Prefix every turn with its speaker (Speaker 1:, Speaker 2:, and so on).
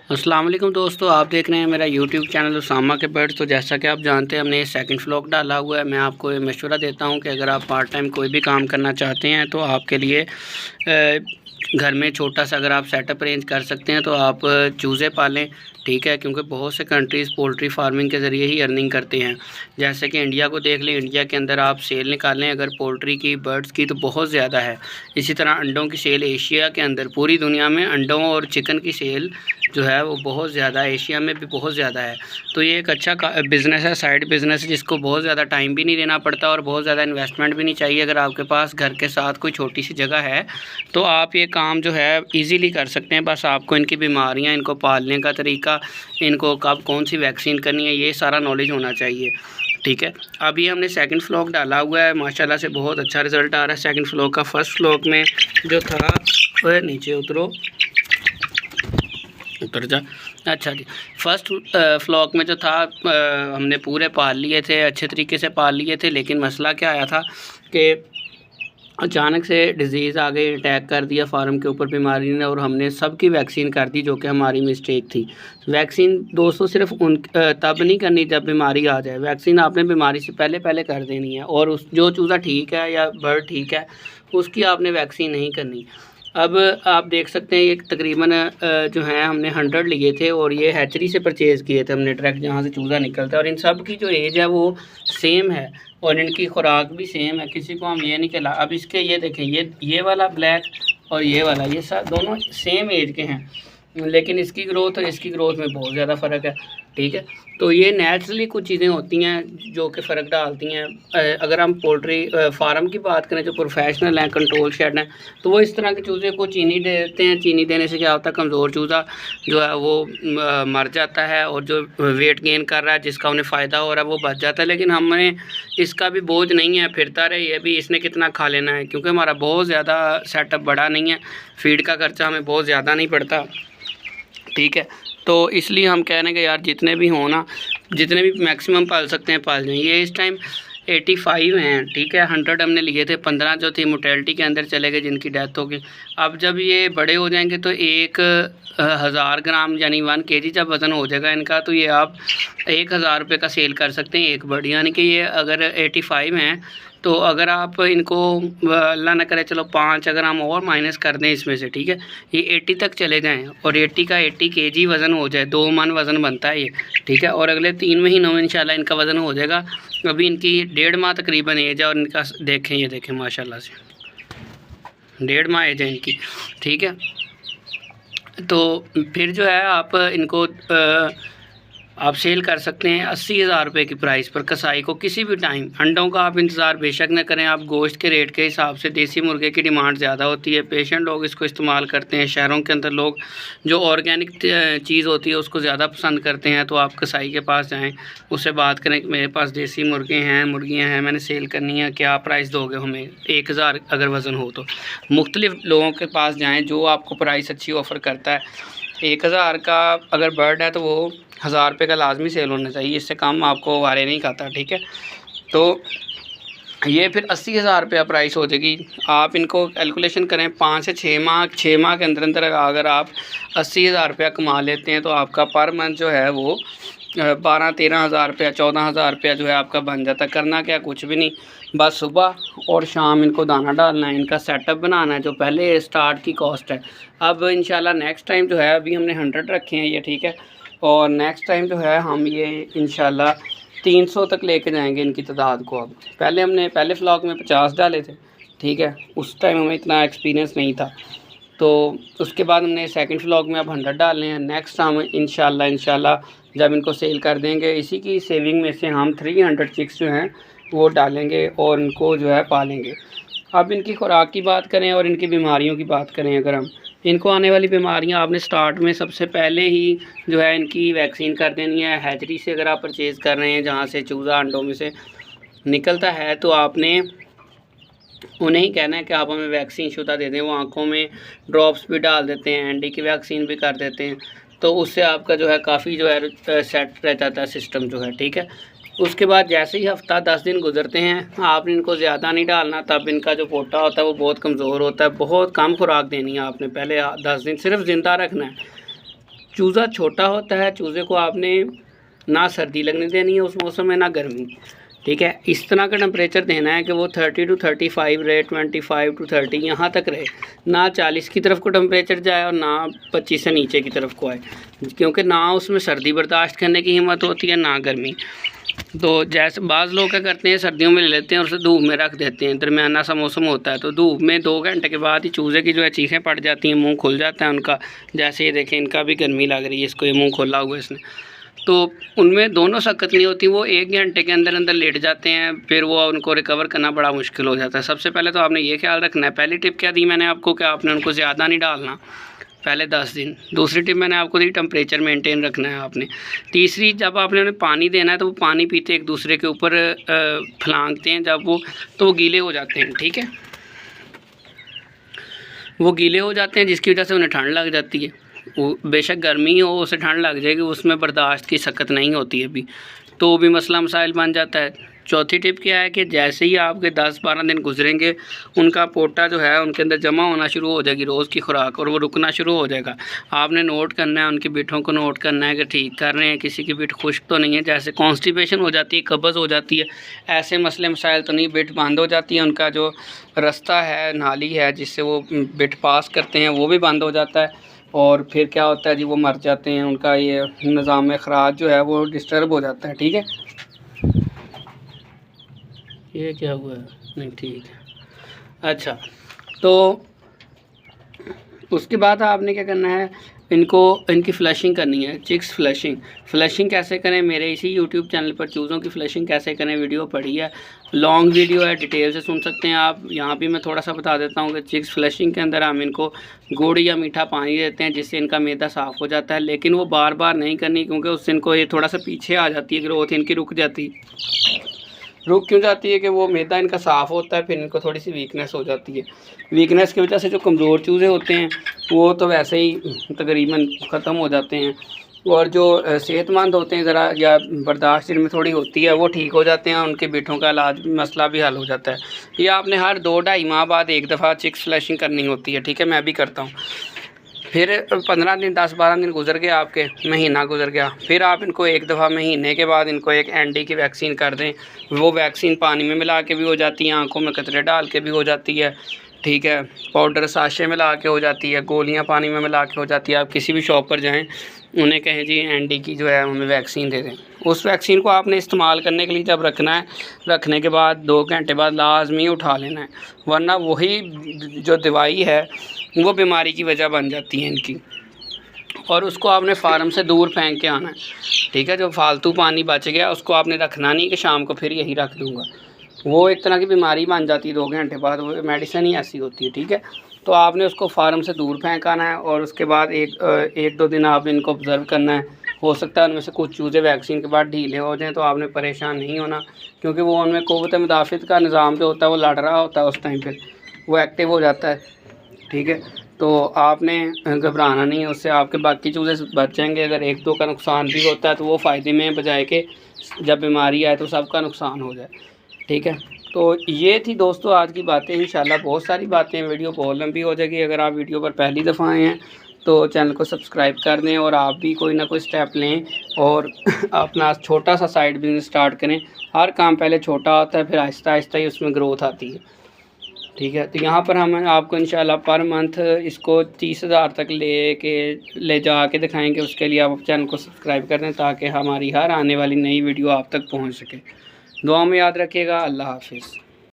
Speaker 1: अस्सलाम वालेकुम दोस्तों, आप देख रहे हैं मेरा यूट्यूब चैनल उसामा के बर्ड्स। तो जैसा कि आप जानते हैं हमने सेकंड व्लॉग डाला हुआ है। मैं आपको ये मशवरा देता हूं कि अगर आप पार्ट टाइम कोई भी काम करना चाहते हैं तो आपके लिए घर में छोटा सा अगर आप सेटअप अरेंज कर सकते हैं तो आप चूज़े पालें, ठीक है। क्योंकि बहुत से कंट्रीज़ पोल्ट्री फार्मिंग के ज़रिए ही अर्निंग करते हैं। जैसे कि इंडिया को देख लें, इंडिया के अंदर आप सेल निकालें अगर पोल्ट्री की, बर्ड्स की, तो बहुत ज़्यादा है। इसी तरह अंडों की सेल एशिया के अंदर, पूरी दुनिया में अंडों और चिकन की सेल जो है वो बहुत ज़्यादा है, एशिया में भी बहुत ज़्यादा है। तो ये एक अच्छा बिज़नेस है, साइड बिज़नेस है, जिसको बहुत ज़्यादा टाइम भी नहीं देना पड़ता और बहुत ज़्यादा इन्वेस्टमेंट भी नहीं चाहिए। अगर आपके पास घर के साथ कोई छोटी सी जगह है तो आप ये काम जो है इजीली कर सकते हैं। बस आपको इनकी बीमारियां, इनको पालने का तरीका, इनको कब कौन सी वैक्सीन करनी है, ये सारा नॉलेज होना चाहिए, ठीक है। अभी हमने सेकंड व्लॉग डाला हुआ है, माशाल्लाह से बहुत अच्छा रिज़ल्ट आ रहा है सेकंड व्लॉग का। फर्स्ट व्लॉग में जो था वह नीचे उतर जा, अच्छा जी। फर्स्ट व्लॉग में जो था हमने पूरे पाल लिए थे, अच्छे तरीके से पाल लिए थे। लेकिन मसला क्या आया था कि अचानक से डिज़ीज़ आ गई, अटैक कर दिया फार्म के ऊपर बीमारी ने, और हमने सबकी वैक्सीन कर दी, जो कि हमारी मिस्टेक थी। वैक्सीन दोस्तों सिर्फ तब नहीं करनी जब बीमारी आ जाए। वैक्सीन आपने बीमारी से पहले पहले कर देनी है, और उस जो चूज़ा ठीक है या बर्ड ठीक है उसकी आपने वैक्सीन नहीं करनी। अब आप देख सकते हैं ये तकरीबन जो है हमने 100 लिए थे, और ये हैचरी से परचेज़ किए थे हमने, डायरेक्ट जहाँ से चूज़ा निकलता है। और इन सब की जो एज है वो सेम है और इनकी खुराक भी सेम है। किसी को हम ये नहीं खिला। अब इसके ये देखें, ये वाला ब्लैक और ये वाला, ये सब दोनों सेम एज के हैं, लेकिन इसकी ग्रोथ और इसकी ग्रोथ में बहुत ज़्यादा फ़र्क है, ठीक है। तो ये नेचुरली कुछ चीज़ें होती हैं जो कि फ़र्क डालती हैं। अगर हम पोल्ट्री फार्म की बात करें, जो प्रोफेशनल हैं, कंट्रोल शेड हैं, तो वो इस तरह के चूज़े को चीनी देते हैं। चीनी देने से क्या होता है, कमज़ोर चूज़ा जो है वो मर जाता है, और जो वेट गेन कर रहा है, जिसका उन्हें फ़ायदा हो रहा है, वो बच जाता है। लेकिन हमें इसका भी बोझ नहीं है, फिरता रहे ये भी, इसने कितना खा लेना है, क्योंकि हमारा बहुत ज़्यादा सेटअप बड़ा नहीं है, फीड का खर्चा हमें बहुत ज़्यादा नहीं पड़ता, ठीक है। तो इसलिए हम कह रहे हैं कि यार जितने भी हो ना, जितने भी मैक्सिमम पाल सकते हैं पाल जाएं। ये इस टाइम 85 हैं, ठीक है। 100 हमने लिए थे, 15 जो थी मोर्टेलिटी के अंदर चले गए, जिनकी डेथ हो गई। अब जब ये बड़े हो जाएंगे तो 1000 ग्राम यानी 1 kg जब वज़न हो जाएगा इनका, तो ये आप 1000 रुपये का सेल कर सकते हैं एक बर्ड। यानी कि ये अगर 85 हैं तो अगर आप इनको अल्लाह ना करे चलो 5 अगर हम और माइनस कर दें इसमें से, ठीक है, ये 80 तक चले जाएं और 80 का 80 kg वज़न हो जाए, 2 मन वज़न बनता है ये, ठीक है। और अगले 3 महीनों में इंशाल्लाह इनका वज़न हो जाएगा। अभी इनकी 1.5 माह तकरीबन एज है, और इनका देखें, ये देखें माशाल्लाह से 1.5 माह एज है इनकी, ठीक है। तो फिर जो है आप इनको आप सेल कर सकते हैं 80,000 रुपये की प्राइस पर कसाई को किसी भी टाइम। अंडों का आप इंतज़ार बेशक न करें, आप गोश्त के रेट के हिसाब से, देसी मुर्गे की डिमांड ज़्यादा होती है, पेशेंट लोग इसको इस्तेमाल करते हैं। शहरों के अंदर लोग जो ऑर्गेनिक चीज़ होती है उसको ज़्यादा पसंद करते हैं। तो आप कसाई के पास जाएँ, उससे बात करें कि मेरे पास देसी मुर्गे हैं, मुर्गियाँ हैं, मैंने सेल करनी है, क्या प्राइस दोगे हमें, 1000 अगर वज़न हो तो। मुख्तलिफ लोगों के पास जाएँ जो आपको प्राइस अच्छी ऑफ़र करता है। 1000 का अगर बर्ड है तो वो 1000 रुपये का लाजमी सेल होना चाहिए, इससे कम आपको वारे नहीं खाता, ठीक है। तो ये फिर 80,000 रुपया प्राइस हो जाएगी। आप इनको कैलकुलेशन करें 5 से 6 माह के अंदर अंदर अगर आप 80,000 रुपया कमा लेते हैं तो आपका पर मंथ जो है वो 12-13 हज़ार रुपया, 14,000 रुपया जो है आपका बन जाता है। करना क्या, कुछ भी नहीं, बस सुबह और शाम इनको दाना डालना है, इनका सेटअप बनाना है, जो पहले स्टार्ट की कॉस्ट है। अब इंशाल्लाह नेक्स्ट टाइम जो है, अभी हमने 100 रखे हैं ये, ठीक है, और नेक्स्ट टाइम जो है हम ये इंशाल्लाह 300 तक लेके जाएंगे इनकी तादाद को। अब पहले हमने पहले व्लॉग में 50 डाले थे, ठीक है, उस टाइम हमें इतना एक्सपीरियंस नहीं था। तो उसके बाद हमने सेकंड व्लॉग में अब 100 डालने हैं। नेक्स्ट हम इंशाल्लाह जब इनको सेल कर देंगे, इसी की सेविंग में से हम 300 चिक्स जो हैं वो डालेंगे और इनको जो है पालेंगे। अब इनकी खुराक की बात करें और इनकी बीमारियों की बात करें, अगर हम इनको आने वाली बीमारियां, आपने स्टार्ट में सबसे पहले ही जो है इनकी वैक्सीन कर देनी है। हैचरी से अगर आप परचेज़ कर रहे हैं, जहाँ से चूज़ा अंडों में से निकलता है, तो आपने उन्हें ही कहना है कि आप हमें वैक्सीन शुदा दे दें। वो आँखों में ड्रॉप्स भी डाल देते हैं, एंडी की वैक्सीन भी कर देते हैं, तो उससे आपका जो है काफ़ी जो है सेट रह जाता है सिस्टम जो है, ठीक है। उसके बाद जैसे ही हफ़्ता 10 दिन गुजरते हैं, आपने इनको ज़्यादा नहीं डालना, तब इनका जो पोटा होता है वो बहुत कमज़ोर होता है। बहुत कम खुराक देनी है आपने, पहले 10 दिन सिर्फ ज़िंदा रखना है। चूज़ा छोटा होता है, चूज़े को आपने ना सर्दी लगने देनी है उस मौसम में, ना गर्मी, ठीक है। इस तरह का टेम्परेचर देना है कि वो 30 to 35 रहे, 25 to 30 यहाँ तक रहे, ना 40 की तरफ को टेम्परेचर जाए और ना 25 से नीचे की तरफ को आए, क्योंकि ना उसमें सर्दी बर्दाश्त करने की हिम्मत होती है ना गर्मी। तो जैसे बाज़ लोग क्या करते हैं, सर्दियों में ले लेते हैं और उसे धूप में रख देते हैं, दरमियाना सा मौसम होता है तो धूप में 2 घंटे के बाद ही चूज़े की जो है चीखें पड़ जाती हैं, मुंह खुल जाता है उनका। जैसे ये देखें, इनका भी गर्मी लग रही है, इसको ये मुंह खोला हुआ है इसने, तो उनमें दोनों सख्त नहीं होती, वो 1 घंटे के अंदर अंदर लेट जाते हैं, फिर वो उनको रिकवर करना बड़ा मुश्किल हो जाता है। सबसे पहले तो आपने ये ख्याल रखना है, पहली टिप क्या दी मैंने आपको कि आपने उनको ज़्यादा नहीं डालना पहले 10 दिन। दूसरी टिप मैंने आपको दी, टेम्परेचर मेंटेन रखना है आपने। तीसरी, जब आपने उन्हें पानी देना है तो वो पानी पीते एक दूसरे के ऊपर फलांगते हैं, जब वो गीले हो जाते हैं, ठीक है, वो गीले हो जाते हैं जिसकी वजह से उन्हें ठंड लग जाती है। वो बेशक गर्मी हो, उसे ठंड लग जाएगी, उसमें बर्दाश्त की सख्त नहीं होती है अभी, तो वो भी मसला मसाइल बन जाता है। चौथी टिप क्या है कि जैसे ही आपके 10-12 दिन गुजरेंगे, उनका पोटा जो है उनके अंदर जमा होना शुरू हो जाएगी रोज़ की खुराक, और वो रुकना शुरू हो जाएगा। आपने नोट करना है, उनकी बिठों को नोट करना है कि ठीक कर रहे हैं, किसी की बिठ खुश्क तो नहीं है, जैसे कॉन्स्टिपेशन हो जाती है, कब्ज़ हो जाती है, ऐसे मसले मसाइल तो नहीं, बिठ बंद हो जाती है, उनका जो रास्ता है, नाली है जिससे वो बिठ पास करते हैं, वो भी बंद हो जाता है, और फिर क्या होता है जी, वो मर जाते हैं, उनका ये निज़ाम ख़राज जो है वो डिस्टर्ब हो जाता है, ठीक है। ये क्या हुआ है, नहीं ठीक है। अच्छा, तो उसके बाद आपने क्या करना है, इनकी फ़्लशिंग करनी है, चिक्स फ़्लशिंग कैसे करें, मेरे इसी यूट्यूब चैनल पर चूज़ों की फ़्लशिंग कैसे करें वीडियो पड़ी है, लॉन्ग वीडियो है, डिटेल से सुन सकते हैं आप। यहाँ भी मैं थोड़ा सा बता देता हूँ कि चिक्स फ़्लशिंग के अंदर हम इनको गुड़ या मीठा पानी देते हैं जिससे इनका मैदा साफ़ हो जाता है, लेकिन वो बार बार नहीं करनी, क्योंकि उससे इनको ये थोड़ा सा पीछे आ जाती है, ग्रोथ इनकी रुक क्यों जाती है कि वो मैदा इनका साफ़ होता है, फिर इनको थोड़ी सी वीकनेस हो जाती है। वीकनेस की वजह से जो कमज़ोर चूज़े होते हैं वो तो वैसे ही तकरीबन ख़त्म हो जाते हैं, और जो सेहतमंद होते हैं ज़रा, या बर्दाश्त इनमें थोड़ी होती है, वो ठीक हो जाते हैं, उनके बिठों का इलाज मसला भी हल हो जाता है। ये आपने हर 2-2.5 माह बाद एक दफ़ा चिक्स फ़्लशिंग करनी होती है, ठीक है, मैं भी करता हूँ। फिर 15 दिन 10-12 दिन गुजर गए, आपके महीना गुजर गया, फिर आप इनको एक दफ़ा महीने के बाद इनको एक एनडी की वैक्सीन कर दें। वो वैक्सीन पानी में मिला के भी हो जाती है, आंखों में कतरे डाल के भी हो जाती है, ठीक है, पाउडर साशे मिला के हो जाती है, गोलियां पानी में मिला के हो जाती है। आप किसी भी शॉप पर जाएं, उन्हें कहें जी एनडी की जो है हमें वैक्सीन दे दें। उस वैक्सीन को आपने इस्तेमाल करने के लिए जब रखना है, रखने के बाद 2 घंटे बाद लाजमी उठा लेना है, वरना वही जो दवाई है वो बीमारी की वजह बन जाती है इनकी, और उसको आपने फार्म से दूर फेंक के आना है, ठीक है। जो फालतू पानी बच गया उसको आपने रखना नहीं कि शाम को फिर यही रख दूँगा, वो एक तरह की बीमारी बन जाती है 2 घंटे बाद, वो मेडिसिन ही ऐसी होती है, ठीक है। तो आपने उसको फार्म से दूर फेंक आना है, और उसके बाद 1-2 दिन आप इनको ऑब्ज़र्व करना है। हो सकता है उनमें से कुछ चूज़े वैक्सीन के बाद ढीले हो जाएँ, तो आपने परेशान नहीं होना, क्योंकि वो उनमें क़ुव्वत मुदाफ़ित का निज़ाम जो होता है वो लड़ रहा होता है, उस टाइम पर वो एक्टिव हो जाता है, ठीक है। तो आपने घबराना नहीं है, उससे आपके बाकी चूज़े बच जाएंगे। अगर 1-2 का नुकसान भी होता है तो वो फ़ायदे में, बजाय के जब बीमारी आए तो सबका नुकसान हो जाए, ठीक है। तो ये थी दोस्तों आज की बातें। इंशाल्लाह बहुत सारी बातें, वीडियो बहुत लंबी हो जाएगी। अगर आप वीडियो पर पहली दफ़ा आए हैं तो चैनल को सब्सक्राइब कर दें, और आप भी कोई ना कोई स्टेप लें और अपना छोटा सा साइड बिजनेस स्टार्ट करें। हर काम पहले छोटा होता है, फिर आहिस्ता आहिस्ता ही उसमें ग्रोथ आती है, ठीक है। तो यहाँ पर हम आपको इंशाल्लाह पर मंथ इसको 30,000 तक ले जा के दिखाएंगे। उसके लिए आप चैनल को सब्सक्राइब कर दें ताकि हमारी हर आने वाली नई वीडियो आप तक पहुँच सके। दुआ में याद रखिएगा। अल्लाह हाफिज़।